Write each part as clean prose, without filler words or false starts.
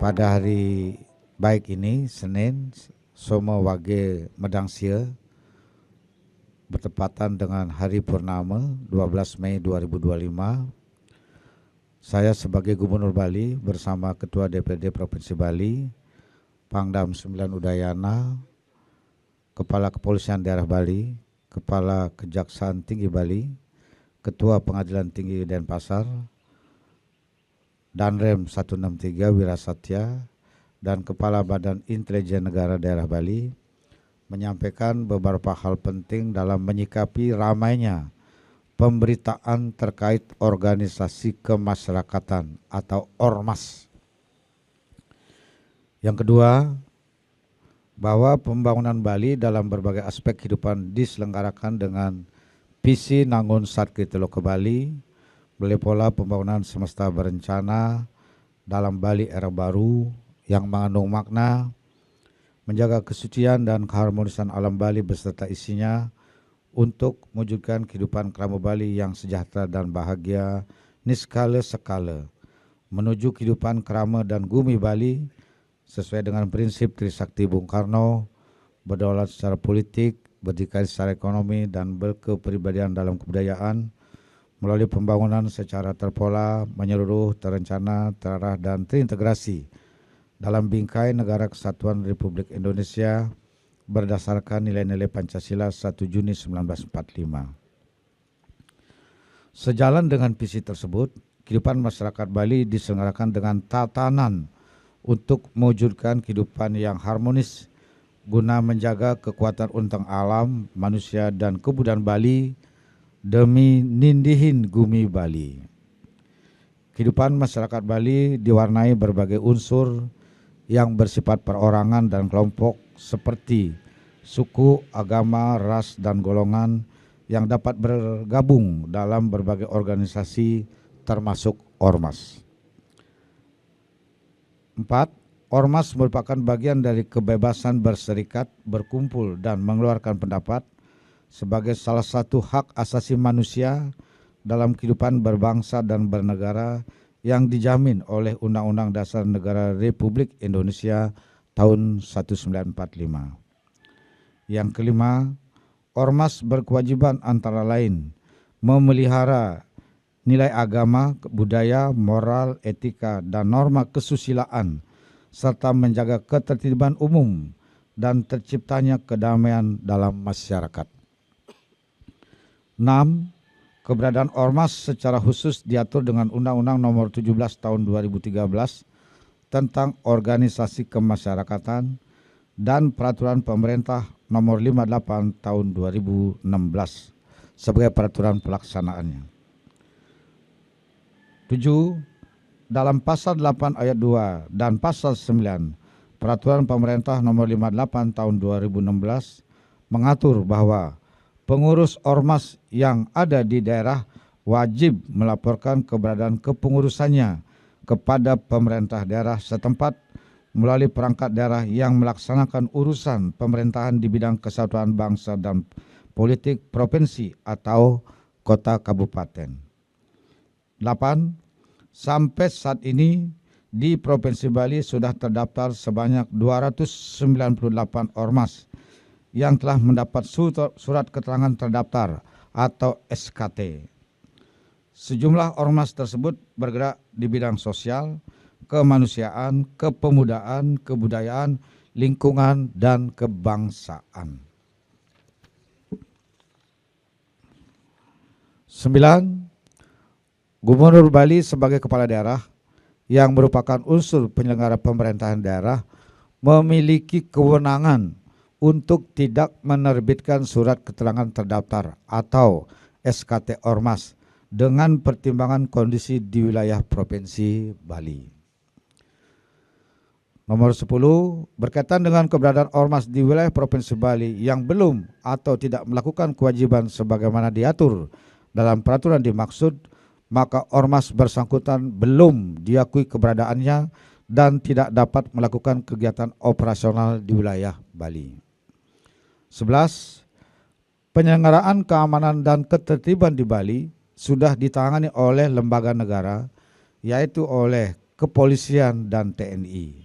Pada hari baik ini, Senin, Soma Wage Medangsia, bertepatan dengan hari purnama 12 Mei 2025, saya sebagai Gubernur Bali bersama Ketua DPD Provinsi Bali, Pangdam 9 Udayana, Kepala Kepolisian Daerah Bali, Kepala Kejaksaan Tinggi Bali, Ketua Pengadilan Tinggi Denpasar, Danrem 163 Wirasatya, dan Kepala Badan Intelijen Negara Daerah Bali menyampaikan beberapa hal penting dalam menyikapi ramainya pemberitaan terkait organisasi kemasyarakatan atau ormas. Yang kedua, bahwa pembangunan Bali dalam berbagai aspek kehidupan diselenggarakan dengan visi Nangun Satkitelo ke Bali, melalui pola pembangunan semesta berencana dalam Bali era baru yang mengandung makna menjaga kesucian dan keharmonisan alam Bali beserta isinya untuk mewujudkan kehidupan kerama Bali yang sejahtera dan bahagia niskala sekala, menuju kehidupan kerama dan gumi Bali sesuai dengan prinsip Trisakti Bung Karno, berdaulat secara politik, berdikari secara ekonomi, dan berkepribadian dalam kebudayaan, melalui pembangunan secara terpola, menyeluruh, terencana, terarah, dan terintegrasi dalam bingkai Negara Kesatuan Republik Indonesia berdasarkan nilai-nilai Pancasila 1 Juni 1945. Sejalan dengan visi tersebut, kehidupan masyarakat Bali diselenggarakan dengan tatanan untuk mewujudkan kehidupan yang harmonis guna menjaga kekuatan untang alam, manusia, dan kebudayaan Bali demi nindihin gumi Bali. Kehidupan masyarakat Bali diwarnai berbagai unsur yang bersifat perorangan dan kelompok seperti suku, agama, ras, dan golongan yang dapat bergabung dalam berbagai organisasi termasuk ormas. 4. Ormas merupakan bagian dari kebebasan berserikat, berkumpul, dan mengeluarkan pendapat sebagai salah satu hak asasi manusia dalam kehidupan berbangsa dan bernegara yang dijamin oleh Undang-Undang Dasar Negara Republik Indonesia tahun 1945. Yang kelima, ormas berkewajiban antara lain memelihara nilai agama, budaya, moral, etika, dan norma kesusilaan, serta menjaga ketertiban umum dan terciptanya kedamaian dalam masyarakat. 6. Keberadaan ormas secara khusus diatur dengan Undang-Undang Nomor 17 Tahun 2013 tentang Organisasi Kemasyarakatan dan Peraturan Pemerintah Nomor 58 Tahun 2016 sebagai peraturan pelaksanaannya. 7. Dalam Pasal 8 Ayat 2 dan Pasal 9 Peraturan Pemerintah Nomor 58 Tahun 2016 mengatur bahwa pengurus ormas yang ada di daerah wajib melaporkan keberadaan kepengurusannya kepada pemerintah daerah setempat melalui perangkat daerah yang melaksanakan urusan pemerintahan di bidang kesatuan bangsa dan politik provinsi atau kota kabupaten. 8. Sampai saat ini di Provinsi Bali sudah terdaftar sebanyak 298 ormas yang telah mendapat surat keterangan terdaftar atau SKT. Sejumlah ormas tersebut bergerak di bidang sosial, kemanusiaan, kepemudaan, kebudayaan, lingkungan, dan kebangsaan. 9. Gubernur Bali sebagai kepala daerah yang merupakan unsur penyelenggara pemerintahan daerah memiliki kewenangan untuk tidak menerbitkan surat keterangan terdaftar atau SKT ormas dengan pertimbangan kondisi di wilayah Provinsi Bali. Nomor 10, berkaitan dengan keberadaan ormas di wilayah Provinsi Bali yang belum atau tidak melakukan kewajiban sebagaimana diatur dalam peraturan dimaksud, maka ormas bersangkutan belum diakui keberadaannya dan tidak dapat melakukan kegiatan operasional di wilayah Bali. 11. Penyelenggaraan keamanan dan ketertiban di Bali sudah ditangani oleh lembaga negara, yaitu oleh kepolisian, dan TNI.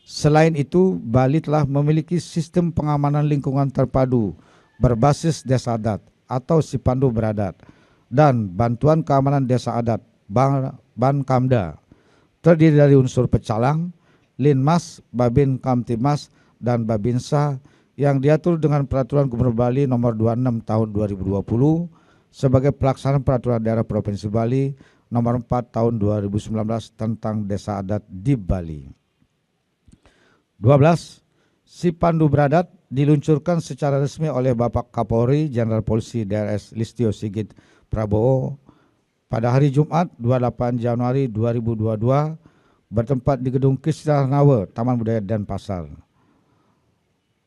Selain itu, Bali telah memiliki sistem pengamanan lingkungan terpadu berbasis desa adat atau Sipandu Beradat dan bantuan keamanan desa adat Bankamda, terdiri dari unsur pecalang, Linmas, Babin Kamtimas, dan Babinsa yang diatur dengan Peraturan Gubernur Bali Nomor 26 Tahun 2020 sebagai pelaksanaan Peraturan Daerah Provinsi Bali Nomor 4 Tahun 2019 tentang desa adat di Bali. 12. Sipandu Beradat diluncurkan secara resmi oleh Bapak Kapolri Jenderal Polisi DRS Listio Sigit Prabowo pada hari Jumat 28 Januari 2022 bertempat di Gedung Krisna Nawa, Taman Budaya Denpasar.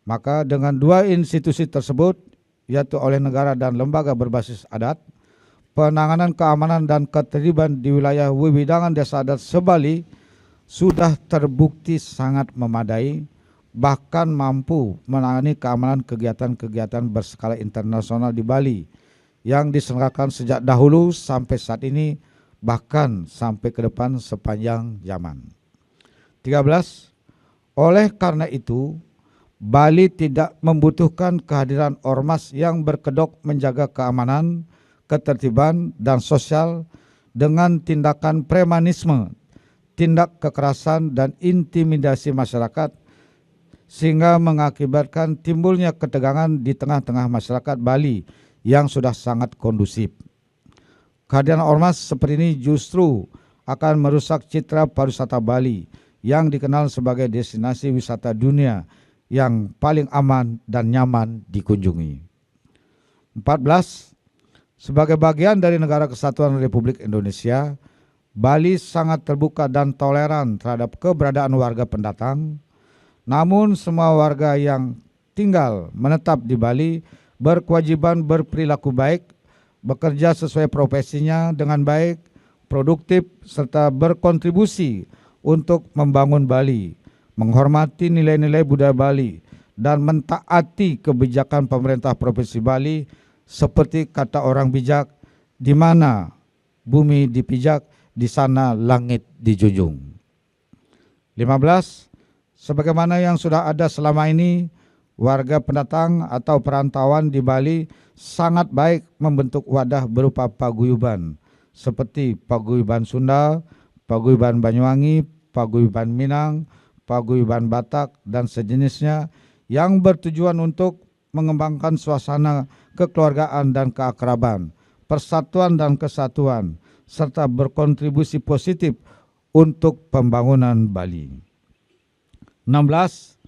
Maka dengan dua institusi tersebut, yaitu oleh negara dan lembaga berbasis adat, penanganan keamanan dan ketertiban di wilayah Wewidangan Desa Adat Sebali sudah terbukti sangat memadai, bahkan mampu menangani keamanan kegiatan-kegiatan berskala internasional di Bali yang diselenggarakan sejak dahulu sampai saat ini, bahkan sampai ke depan sepanjang zaman. 13. Oleh karena itu, Bali tidak membutuhkan kehadiran ormas yang berkedok menjaga keamanan, ketertiban, dan sosial dengan tindakan premanisme, tindak kekerasan, dan intimidasi masyarakat, sehingga mengakibatkan timbulnya ketegangan di tengah-tengah masyarakat Bali yang sudah sangat kondusif. Kehadiran ormas seperti ini justru akan merusak citra pariwisata Bali yang dikenal sebagai destinasi wisata dunia yang paling aman dan nyaman dikunjungi. 14. Sebagai bagian dari Negara Kesatuan Republik Indonesia, Bali sangat terbuka dan toleran terhadap keberadaan warga pendatang. Namun semua warga yang tinggal menetap di Bali berkewajiban berperilaku baik, bekerja sesuai profesinya dengan baik, produktif, serta berkontribusi untuk membangun Bali, menghormati nilai-nilai budaya Bali, dan mentaati kebijakan pemerintah Provinsi Bali seperti kata orang bijak, di mana bumi dipijak, di sana langit dijunjung. 15. Sebagaimana yang sudah ada selama ini, warga pendatang atau perantauan di Bali sangat baik membentuk wadah berupa paguyuban, seperti paguyuban Sunda, paguyuban Banyuwangi, paguyuban Minang, paguyuban Batak, dan sejenisnya yang bertujuan untuk mengembangkan suasana kekeluargaan dan keakraban, persatuan dan kesatuan, serta berkontribusi positif untuk pembangunan Bali. 16.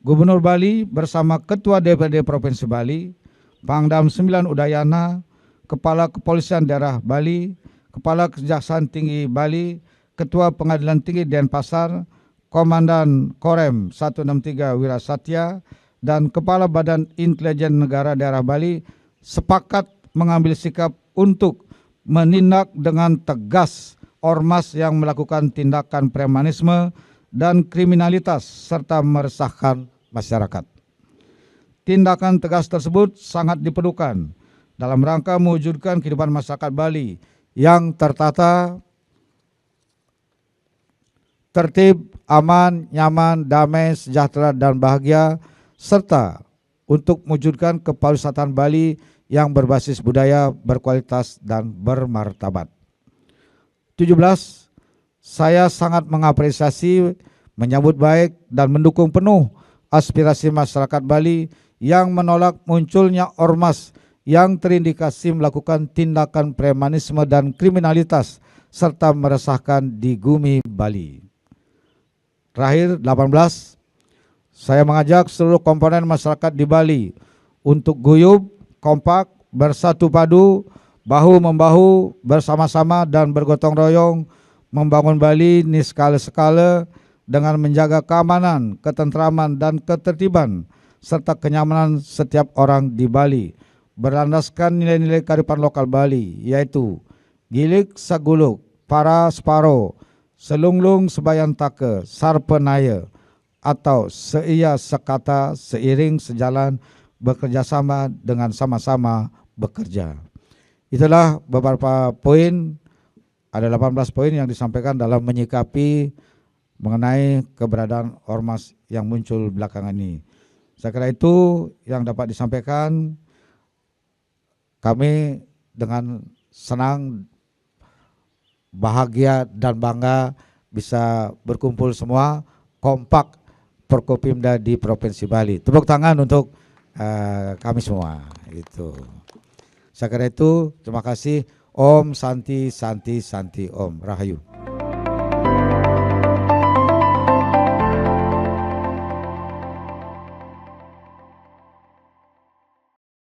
Gubernur Bali bersama Ketua DPRD Provinsi Bali, Pangdam 9 Udayana, Kepala Kepolisian Daerah Bali, Kepala Kejaksaan Tinggi Bali, Ketua Pengadilan Tinggi Denpasar, Komandan Korem 163 Wirasatya, dan Kepala Badan Intelijen Negara Daerah Bali sepakat mengambil sikap untuk menindak dengan tegas ormas yang melakukan tindakan premanisme dan kriminalitas serta meresahkan masyarakat. Tindakan tegas tersebut sangat diperlukan dalam rangka mewujudkan kehidupan masyarakat Bali yang tertata, tertib, aman, nyaman, damai, sejahtera, dan bahagia, serta untuk mewujudkan kepariwisataan Bali yang berbasis budaya, berkualitas, dan bermartabat. 17. Saya sangat mengapresiasi, menyambut baik, dan mendukung penuh aspirasi masyarakat Bali yang menolak munculnya ormas yang terindikasi melakukan tindakan premanisme dan kriminalitas serta meresahkan di Gumi Bali. Terakhir, 18. Saya mengajak seluruh komponen masyarakat di Bali untuk guyup, kompak, bersatu padu, bahu-membahu, bersama-sama dan bergotong royong membangun Bali niskala-skala dengan menjaga keamanan, ketentraman, dan ketertiban serta kenyamanan setiap orang di Bali berlandaskan nilai-nilai kearifan lokal Bali, yaitu gilik saguluk, para separo, selunglung sebayantake, sarpenaya, atau seiya sekata, seiring sejalan, bekerjasama dengan sama-sama bekerja. Itulah beberapa poin ada 18 poin yang disampaikan dalam menyikapi mengenai keberadaan ormas yang muncul belakangan ini. Saya kira itu yang dapat disampaikan. Kami dengan senang, bahagia dan bangga bisa berkumpul semua kompak Forkopimda di Provinsi Bali. Tepuk tangan untuk kami semua. Itu. Saya kira itu. Terima kasih. Om Santi Santi Santi Om Rahayu.